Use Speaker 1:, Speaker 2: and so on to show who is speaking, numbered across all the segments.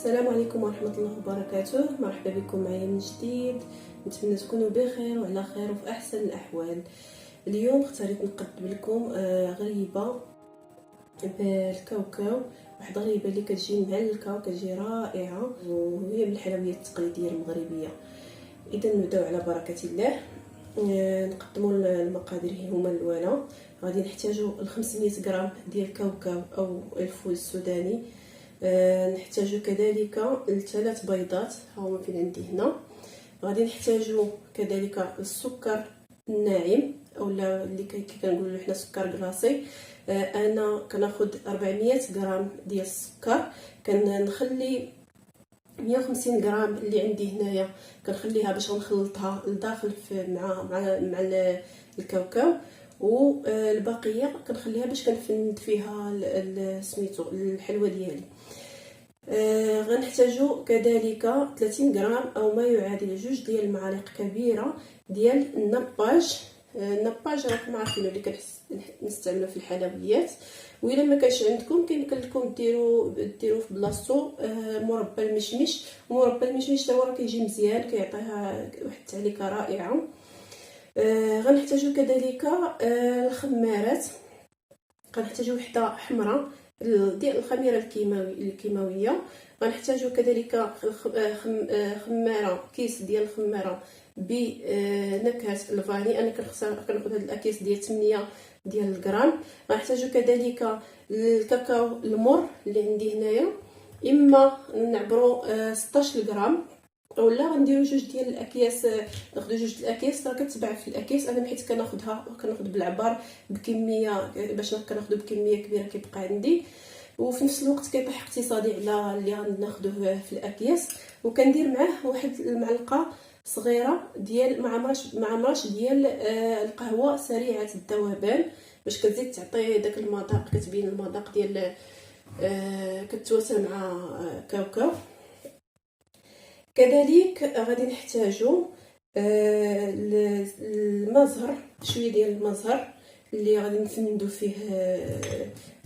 Speaker 1: السلام عليكم ورحمة الله وبركاته. مرحبا بكم معايا من جديد. نتمنى تكونوا بخير وعلى خير وفي احسن الاحوال. اليوم اختاريت نقدم لكم غريبه بالكاوكاو، واحد غريبه اللي كتجي معلكه وكتجي رائعه، وهي من الحلويات التقليديه المغربيه. اذا نبداو على بركه الله. نقدموا المقادير هما الاولى. غادي نحتاجوا 500 غرام ديال الكاوكاو او الفول السوداني. نحتاجو كذلك 3 بيضات، ها هما فين عندي هنا. غادي نحتاجو كذلك السكر الناعم اولا اللي كنقولوا حنا سكر كلاصي. انا كناخذ 400 غرام ديال السكر، كنخلي 150 غرام اللي عندي هنايا كنخليها باش نخلطها لداخل مع الكاوكاو، والبقيه كنخليها باش كنفند فيها سميتو الحلوه ديالي. غنحتاجو كذلك 30 غرام او ما يعادل 2 ديال المعالق كبيره ديال النباج. النباج راكم عارفين اللي كنستعملوه في الحلويات، والا ما كانش عندكم كيمكن لكم ديروا في بلاصتو مربى المشمش. ومربى المشمش تا هو راه كيجي مزيان، كيعطيها واحد التعليكه رائعه. غنحتاجو كذلك الخمارات. غنحتاجو وحده حمراء ديال الخميره الكيماويه. غنحتاجو كذلك خماره، كيس ديال الخماره بنكهه الفاني. انا كناخذ هذا الاكياس ديال 8 ديال الغرام. غنحتاجو كذلك الكاكاو المر اللي عندي هنايا، اما نعبرو 16 غرام اولا غنديروا 2 ديال الاكياس. ناخذ 2 الاكياس، راه كتباع في الاكياس. انا حيت كناخذ بالعبار بكميه، باش كناخذو بكميه كبيره كيبقى عندي، وفي نفس الوقت كيطيح اقتصادي على اللي غناخذوه في الاكياس. وكندير معاه واحد المعلقه صغيره ديال معمرش ديال القهوه سريعه الذوبان، باش كتزيد تعطي داك المذاق، كتبين المذاق ديال كتواسى مع كاوكاو. كذلك غادي نحتاجو المزهر، شويه ديال المزهر اللي غادي نفندو فيه،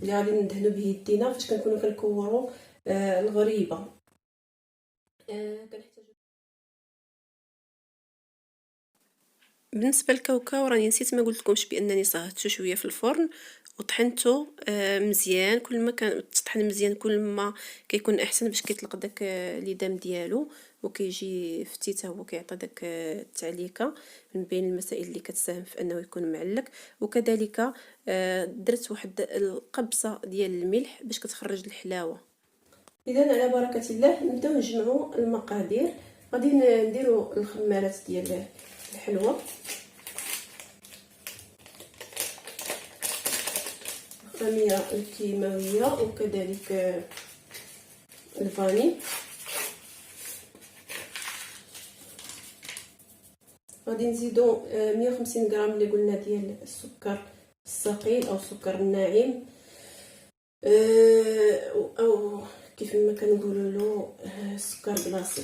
Speaker 1: اللي غادي ندهنو به يدينا فاش كنكونوا كنكوروا الغريبه. بالنسبه للكاوكاو راني نسيت ما قلت لكمش بانني صهدته شويه في الفرن وطحنته مزيان. كل ما كان تطحن مزيان كل ما كيكون احسن، باش كيطلق داك ليدام ديالو وكيجي فتيت، هو كيعطي داك التعليكه من بين المسائل اللي كتساهم في انه يكون معلك. وكذلك درت واحد القبصه ديال الملح باش كتخرج الحلاوه. اذا على بركه الله نبداو نجمعوا المقادير. غادي نديروا الخمارات ديال الحلوه، الخميره الكيماويه وكذلك الفاني. غادي نزيدو 150 غرام اللي قلنا ديال السكر الثقيل او السكر الناعم، او كيف ما كنقولوا له السكر بلاصي.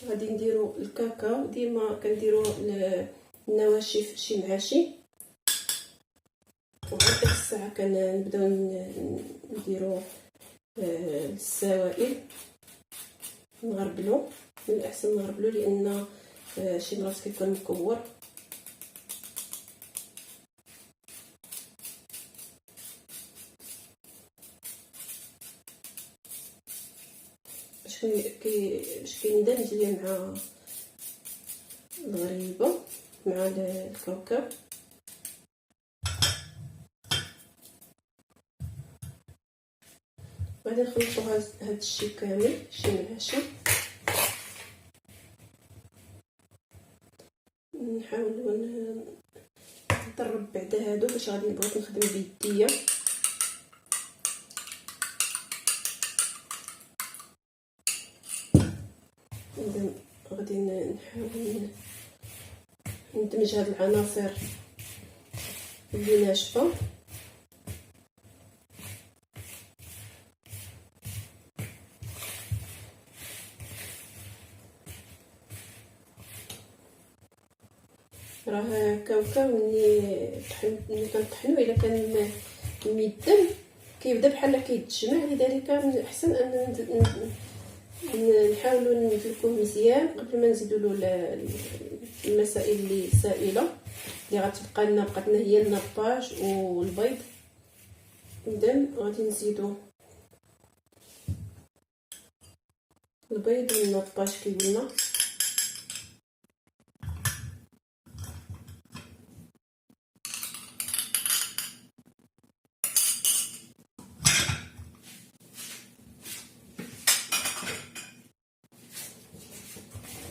Speaker 1: غادي نديرو الكاكاو، ديما كنديرو النواشف شي مع شي، وعاد ديك الساعه كنبداو نديرو السوائل. نغربلو، من الاحسن نغربلو لان شي مرات كيكون مكور. باش كيندمج ليا مع الغريبه مع الكاوكاو. غادي نخلطو هاد الشيء كامل شي مع شي. نحاول نضرب بعدا هادو باش غادي بغيت نخدم بيديا. اذا غادي نحاول ندمج هاد العناصر اللي ناشفه. راه كاوكاو ملي كنطحنو الا كان ميدم كيبدا بحال كيتجمع، لذلك من الاحسن ان نحاولوا ندلكوه مزيان قبل ما نزيدوا له المسائل اللي سائله اللي غتبقى لنا. بقات لنا هي النباج والبيض. اذا غادي نزيدوا البيض والنباج كيقولنا.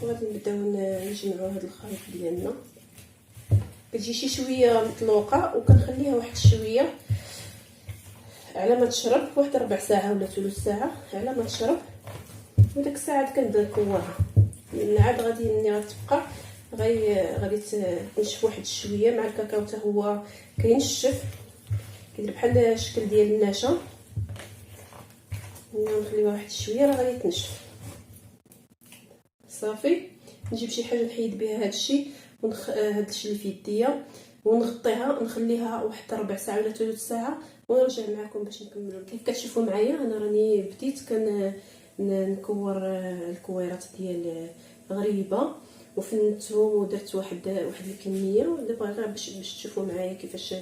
Speaker 1: وغادي نبداو نجمعوا هذا الخليط ديالنا. كتجي شي شويه مطلوقه وكنخليها واحد شويه على ما تشرب، واحد ربع ساعه ولا ثلث ساعه على ما تشرب. وداك الساعه كنبدا نكورها من عاد غادي ملي غتبقى غادي تنشف واحد شويه مع الكاكاو حتى هو كينشف، كيدير بحال الشكل ديال النشا. نخليوها واحد شويه راه غادي تنشف صافي. نجيب شي حاجه نحيد بها هادشي هادشي اللي في يديا ونغطيها، نخليها واحد ربع ساعه ولا ثلث ساعه ونرجع معكم باش نكملوا. كيف كتشوفوا معايا انا راني بديت نكور الكويرات ديال غريبه وفنتهم ودرت واحد الكميه. دابا غير باش تشوفوا معايا كيفاش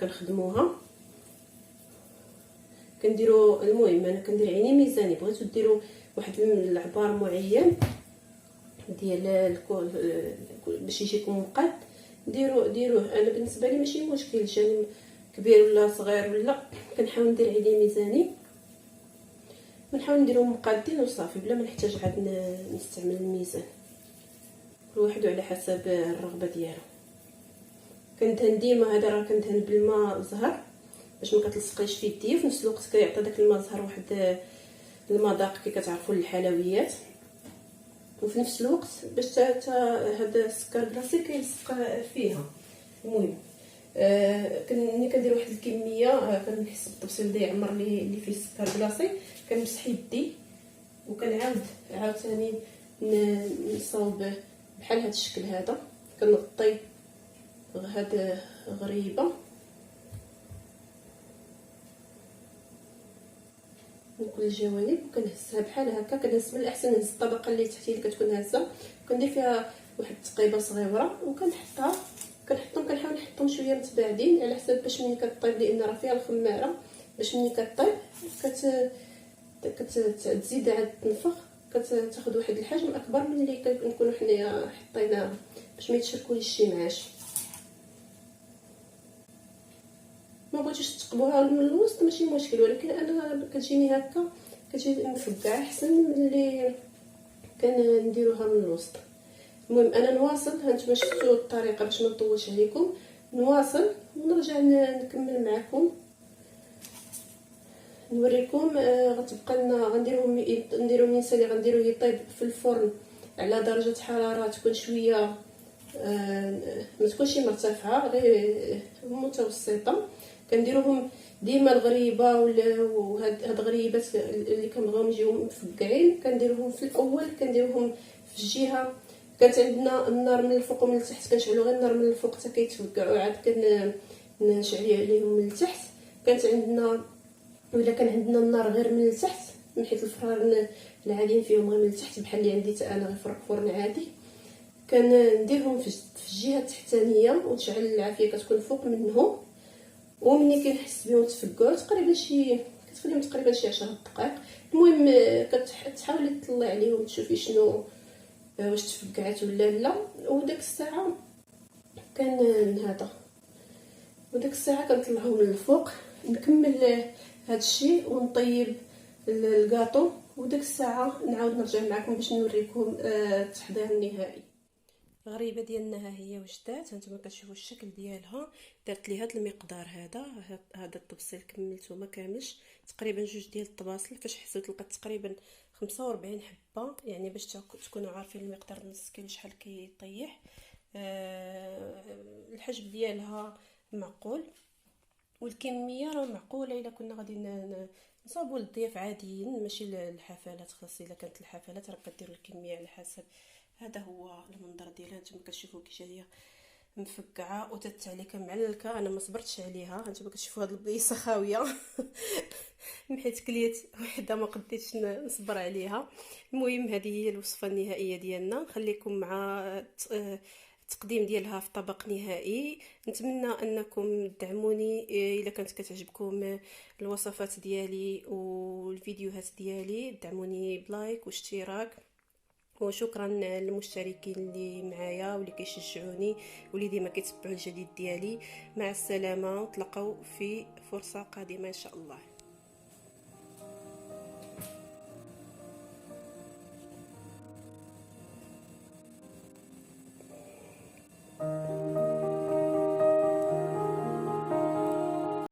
Speaker 1: كنخدموها. كنديروا المهم انا كندير عيني ميزاني. بغيتو ديروا واحد العبار معين ديال الكول باش يجيكم مقاد، ديروه. انا بالنسبه لي ماشي مشكل يعني كبير ولا صغير، ولا كنحاول ندير عيني ميزاني ونحاول نديرهم مقادين وصافي بلا ما نحتاج عاد نستعمل الميزان. كل واحد على حسب الرغبه ديالو. كندهن ديما هذا راه كندهن بالماء زهر باش ما كتلصقليش في يدي، وفي نفس الوقت كيعطي داك الماء زهر واحد المذاق كي كتعرفوا للحلويات. وفي نفس الوقت باش هذا السكر كلاصي كيلصق فيها. المهم ملي كندير واحد الكميه كنحس بالتبصيل ديال عمر اللي فيه السكر كلاصي، كنمسح يدي وكنعاود عاوتاني نصاوب بحال هذا الشكل هذا. كنغطي هاد غريبه من كل الجوانب وكنهزها بحال هكا. كنهز من الاحسن نهز الطبقه اللي تحتيه اللي كتكون هازه، كندير فيها واحد التقيبه صغيره وكنحطهم. كنحاول نحطهم شويه متباعدين على حسب باش ملي كطيب، لان راه فيها الخماره. باش ملي كطيب كتزيد عاد تنفخ، كتاخذ واحد الحجم اكبر من اللي كنكونوا حنايا حطيناه باش ما يتشركوليش شي معاش. ما بغيتوش تقبوها من الوسط ماشي مشكل، ولكن انا كتجيني هكا كتجي مفقعه احسن من اللي كنديروها من الوسط. المهم انا نواصل. هانتوما شفتوا الطريقه باش ما نطولش عليكم. نواصل ونرجع نكمل معكم نوريكم. غتبقى لنا نديرو النسا اللي غنديروه يطيب في الفرن على درجه حراره تكون شويه ما تكونش مرتفعه، غير متوسطه. كنديروهم ديما الغريبه وهاد الغريبات اللي كنبغيهم يجيو مفقعين كنديروهم في الاول. كنديروهم في الجهه كانت عندنا النار من الفوق ومن التحت، كنشعلوا غير النار من الفوق حتى كيتفقعوا، عاد كنشعل عليهم من التحت. كانت عندنا ولا كان عندنا النار غير من التحت، من حيت الفران العاديين فيهم غير من التحت بحال اللي عندي انا غير فرن عادي. كنديرهم في الجهه التحتانيه ونشعل العافيه كتكون فوق منهم. ومني كنحس بهم تفقعوا تقريبا كتخليهم تقريبا شي 10 دقائق. المهم كتحاولي تطلعي عليهم تشوفي شنو واش تفقعات ولا لا. وداك الساعه وداك الساعه كنطلعهم من الفوق نكمل هذا الشيء ونطيب الكاطو. وداك الساعه نعاود نرجع معكم باش نوريكم التحضير النهائي. الغريبه ديالنا ها هي وجدات. هانتوما كتشوفوا الشكل ديالها. درت لي هذا المقدار هذا التبصيل كملته ما كاملش، تقريبا 2 ديال الطباصل. فاش حسيت لقيت تقريبا 45 حبه، يعني باش تكونوا عارفين المقدار نص كيلو شحال كيطيح. الحجم ديالها معقول والكميه راه معقوله. الا كنا غادي نصاوبوا للضياف عاديين ماشي للحفلات، خاص الا كانت الحفلات راه كديروا الكميه على حسب. هذا هو المنظر ديالها. نتوما كتشوفوا كيفاش هي مفقعه وتتعليكه معلكه. انا ما صبرتش عليها، هانتوما كتشوفوا هاد البليصه خاويه حيت كليت وحده ما قديتش نصبر عليها. المهم هذه هي الوصفه النهائيه ديالنا، نخليكم مع التقديم ديالها في طبق نهائي. نتمنى انكم تدعموني الا كانت كتعجبكم الوصفات ديالي والفيديوهات ديالي، دعموني بلايك واشتراك. وشكرا للمشتركين اللي معايا واللي كيشجعوني واللي ديما كيتبعوا الجديد ديالي. مع السلامه، نتلاقاو في فرصه قادمه ان شاء الله.